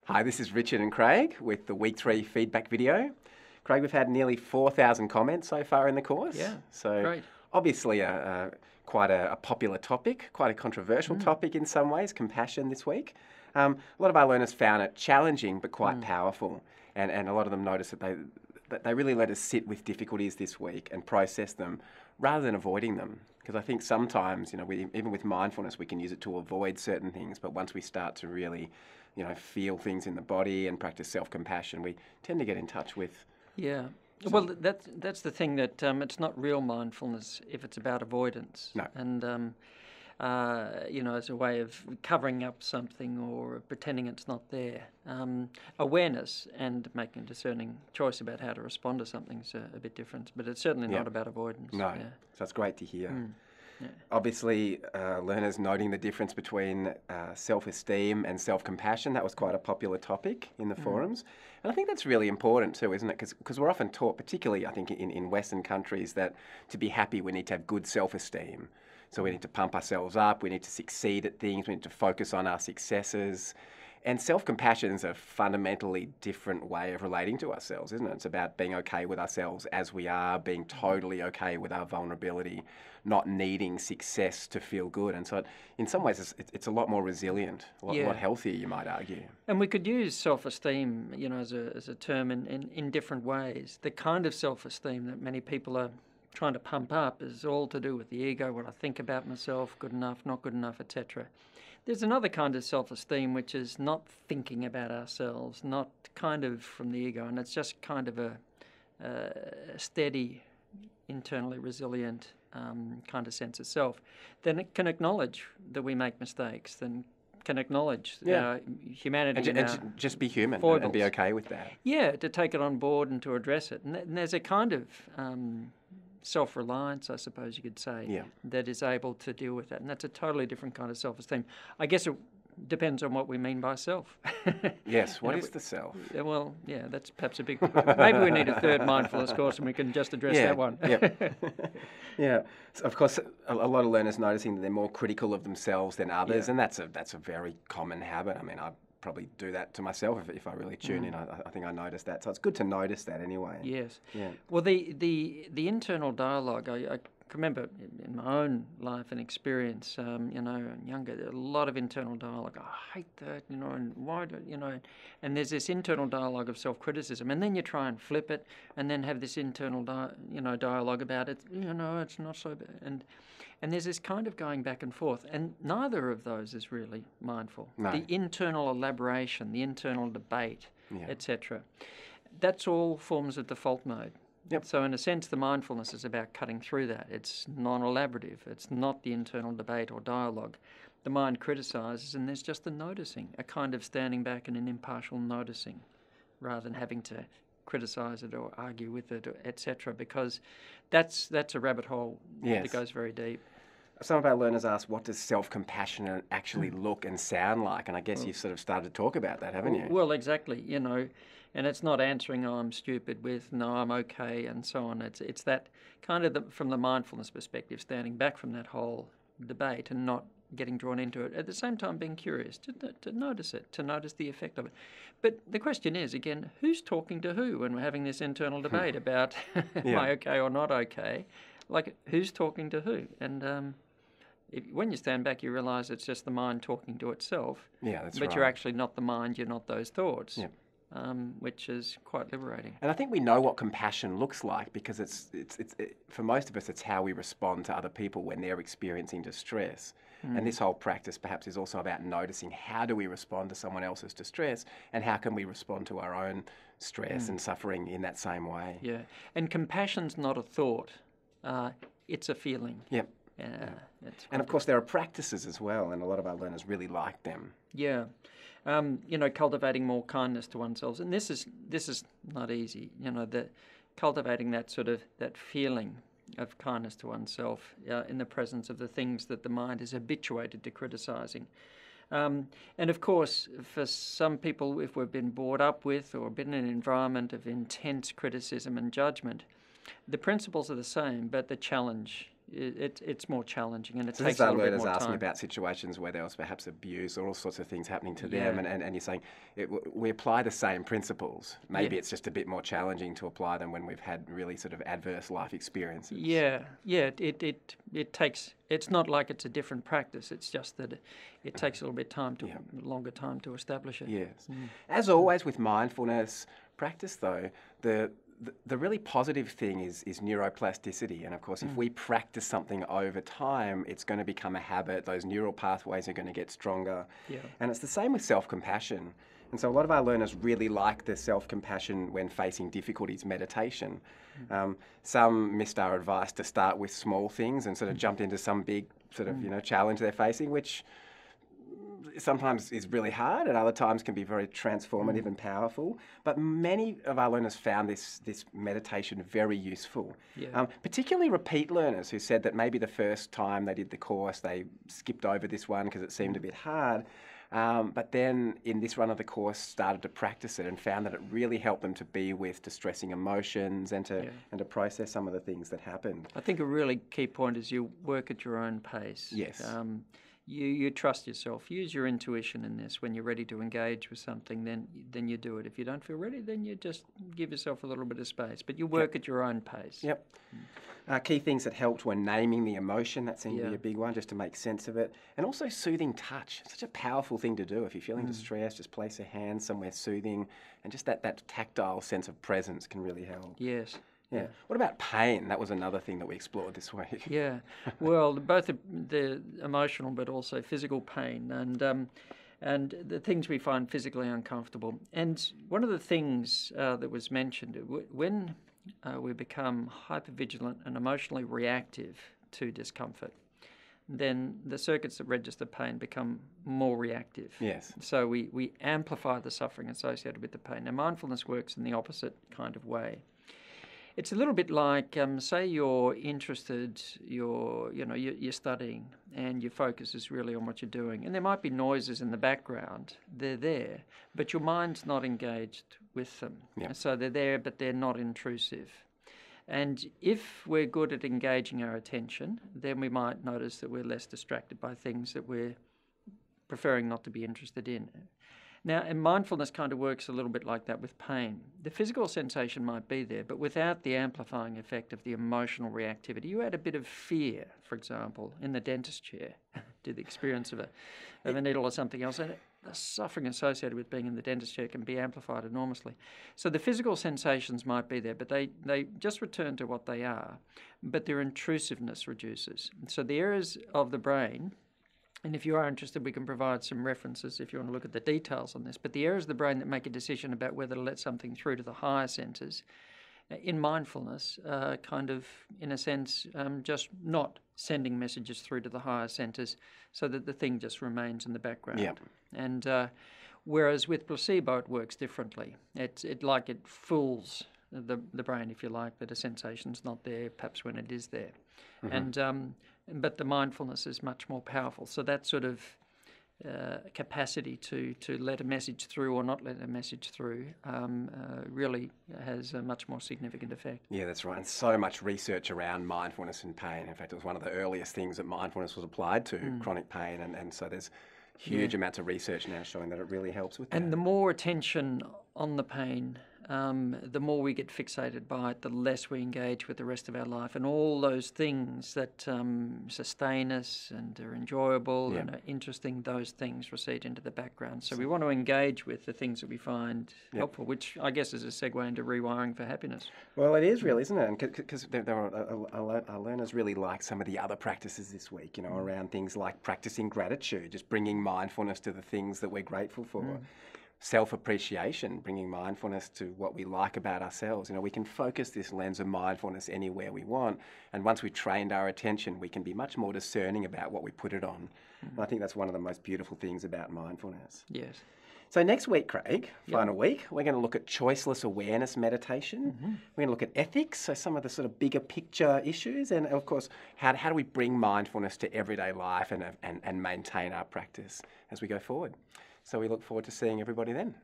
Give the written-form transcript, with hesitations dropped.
Hi, this is Richard and Craig with the Week 3 feedback video. Craig, we've had nearly 4,000 comments so far in the course. Yeah, so great. Obviously quite a popular topic, quite a controversial topic in some ways, compassion this week. A lot of our learners found it challenging but quite powerful, and a lot of them noticed that they really let us sit with difficulties this week and process them rather than avoiding them. Because I think sometimes, even with mindfulness, we can use it to avoid certain things, but once we start to really, feel things in the body and practice self-compassion, we tend to get in touch with. Yeah. Well, that's the thing, that it's not real mindfulness if it's about avoidance. No. And, as a way of covering up something or pretending it's not there. Awareness and making a discerning choice about how to respond to something is a bit different, but it's certainly not about avoidance. No, Yeah. so it's great to hear. Yeah. Obviously, learners noting the difference between self-esteem and self-compassion. That was quite a popular topic in the forums. And I think that's really important too, isn't it? Because we're often taught, particularly I think in Western countries, that to be happy we need to have good self-esteem. So we need to pump ourselves up, we need to succeed at things, we need to focus on our successes. And self-compassion is a fundamentally different way of relating to ourselves, isn't it? It's about being okay with ourselves as we are, being totally okay with our vulnerability, not needing success to feel good. And so in some ways it's a lot more resilient, a lot healthier, you might argue. And we could use self-esteem, as a term in different ways. The kind of self-esteem that many people are trying to pump up is all to do with the ego, what I think about myself, good enough, not good enough, etc. There's another kind of self-esteem which is not thinking about ourselves, not kind of from the ego, and it's just kind of a steady, internally resilient kind of sense of self. Then it can acknowledge that we make mistakes, then can acknowledge humanity and just be human and be okay with that. Yeah, to take it on board and to address it. And there's a kind of self-reliance, I suppose you could say, that is able to deal with that. And that's a totally different kind of self-esteem. I guess it depends on what we mean by self. Yes, what is the self? Well, yeah, that's perhaps a big... Maybe we need a third mindfulness course and we can just address that one. Yeah. So of course, a lot of learners noticing that they're more critical of themselves than others, and that's a very common habit. I mean, I probably do that to myself if I really tune in. I think I notice that. So it's good to notice that anyway. Yes. Yeah. Well, the internal dialogue, I can remember in my own life and experience, younger, a lot of internal dialogue. I hate that, and why do, and there's this internal dialogue of self-criticism, and then you try and flip it and then have this internal dialogue about it, it's not so bad. And there's this kind of going back and forth, and neither of those is really mindful. No. The internal elaboration, the internal debate, etc. That's all forms of default mode. Yep. So in a sense, the mindfulness is about cutting through that. It's non-elaborative. It's not the internal debate or dialogue. The mind criticises, and there's just the noticing, a kind of standing back and an impartial noticing, rather than having to criticise it or argue with it, etc. Because that's a rabbit hole that goes very deep. Some of our learners ask, what does self-compassion actually look and sound like? And I guess you've sort of started to talk about that, haven't you? Well, exactly, and it's not answering, I'm stupid, with, no, I'm okay, and so on. It's that kind of, from the mindfulness perspective, standing back from that whole debate and not getting drawn into it. At the same time, being curious, to notice it, to notice the effect of it. But the question is, again, who's talking to who when we're having this internal debate about am I okay or not okay? Like, who's talking to who? And when you stand back, you realise it's just the mind talking to itself. Yeah, that's but right. you're actually not the mind, you're not those thoughts. Yeah. Which is quite liberating. And I think we know what compassion looks like because it's for most of us, it's how we respond to other people when they're experiencing distress. And this whole practice perhaps is also about noticing how do we respond to someone else's distress and how can we respond to our own stress and suffering in that same way. Yeah, and compassion's not a thought, it's a feeling. Yep. And of course there are practices as well, and a lot of our learners really like them. Yeah. Cultivating more kindness to oneself, and this is not easy. Cultivating that feeling of kindness to oneself in the presence of the things that the mind is habituated to criticising. And of course, for some people, if we've been brought up with or been in an environment of intense criticism and judgment, the principles are the same, but the challenge it's more challenging, and it So takes this a is our little bit learners more asking time. about situations where there was perhaps abuse or all sorts of things happening to them, Yeah. and you're saying we apply the same principles. Maybe Yeah. it's just a bit more challenging to apply them when we've had really sort of adverse life experiences. Yeah. It takes. It's not like it's a different practice. It's just that it takes a little bit longer time to establish it. Yes. As always with mindfulness practice, though, the really positive thing is neuroplasticity. And of course, if we practice something over time, it's going to become a habit. Those neural pathways are going to get stronger. Yeah. And it's the same with self-compassion. And so a lot of our learners really like the self-compassion when facing difficulties, meditation. Some missed our advice to start with small things and sort of jumped into some big sort of, challenge they're facing, which sometimes is really hard and other times can be very transformative and powerful. But many of our learners found this meditation very useful. Yeah. Particularly repeat learners who said that maybe the first time they did the course they skipped over this one because it seemed a bit hard. But then in this run of the course started to practice it and found that it really helped them to be with distressing emotions and to process some of the things that happened. I think a really key point is you work at your own pace. Yes. You trust yourself. Use your intuition in this. When you're ready to engage with something, then you do it. If you don't feel ready, then you just give yourself a little bit of space. But you work at your own pace. Yep. Key things that helped were naming the emotion. That seemed to be a big one, just to make sense of it. And also soothing touch. Such a powerful thing to do. If you're feeling distressed, just place a hand somewhere soothing. And just that tactile sense of presence can really help. Yes. Yeah. What about pain? That was another thing that we explored this week. Yeah. Well, both the emotional but also physical pain and the things we find physically uncomfortable. And one of the things that was mentioned, when we become hyper-vigilant and emotionally reactive to discomfort, then the circuits that register pain become more reactive. Yes. So we amplify the suffering associated with the pain. Now, mindfulness works in the opposite kind of way. It's a little bit like, say you're interested, you're studying, and your focus is really on what you're doing. And there might be noises in the background. They're there, but your mind's not engaged with them. Yep. So they're there, but they're not intrusive. And if we're good at engaging our attention, then we might notice that we're less distracted by things that we're preferring not to be interested in. Now, and mindfulness kind of works a little bit like that with pain. The physical sensation might be there, but without the amplifying effect of the emotional reactivity. You had a bit of fear, for example, in the dentist chair, to the experience of a needle or something else, and the suffering associated with being in the dentist chair can be amplified enormously. So the physical sensations might be there, but they just return to what they are, but their intrusiveness reduces. So the areas of the brain, and if you are interested, we can provide some references if you want to look at the details on this. But the areas of the brain that make a decision about whether to let something through to the higher centres, in mindfulness, kind of, in a sense, just not sending messages through to the higher centres so that the thing just remains in the background. Yep. And whereas with placebo, it works differently. It fools the brain, if you like, that a sensation's not there, perhaps when it is there. Mm-hmm. But the mindfulness is much more powerful. So that sort of capacity to let a message through or not let a message through really has a much more significant effect. Yeah, that's right. And so much research around mindfulness and pain. In fact, it was one of the earliest things that mindfulness was applied to, chronic pain. And so there's huge amounts of research now showing that it really helps with that. And the more attention on the pain, the more we get fixated by it, the less we engage with the rest of our life. And all those things that sustain us and are enjoyable and are interesting, those things recede into the background. So we want to engage with the things that we find helpful, which I guess is a segue into rewiring for happiness. Well, it is really, isn't it? Because our learners really like some of the other practices this week, around things like practicing gratitude, just bringing mindfulness to the things that we're grateful for. Self-appreciation, bringing mindfulness to what we like about ourselves. We can focus this lens of mindfulness anywhere we want, and once we've trained our attention, we can be much more discerning about what we put it on. And I think that's one of the most beautiful things about mindfulness. Yes. So next week, Craig, final week, we're going to look at choiceless awareness meditation. We're going to look at ethics, so some of the sort of bigger picture issues, and of course, how do we bring mindfulness to everyday life and maintain our practice as we go forward. So we look forward to seeing everybody then.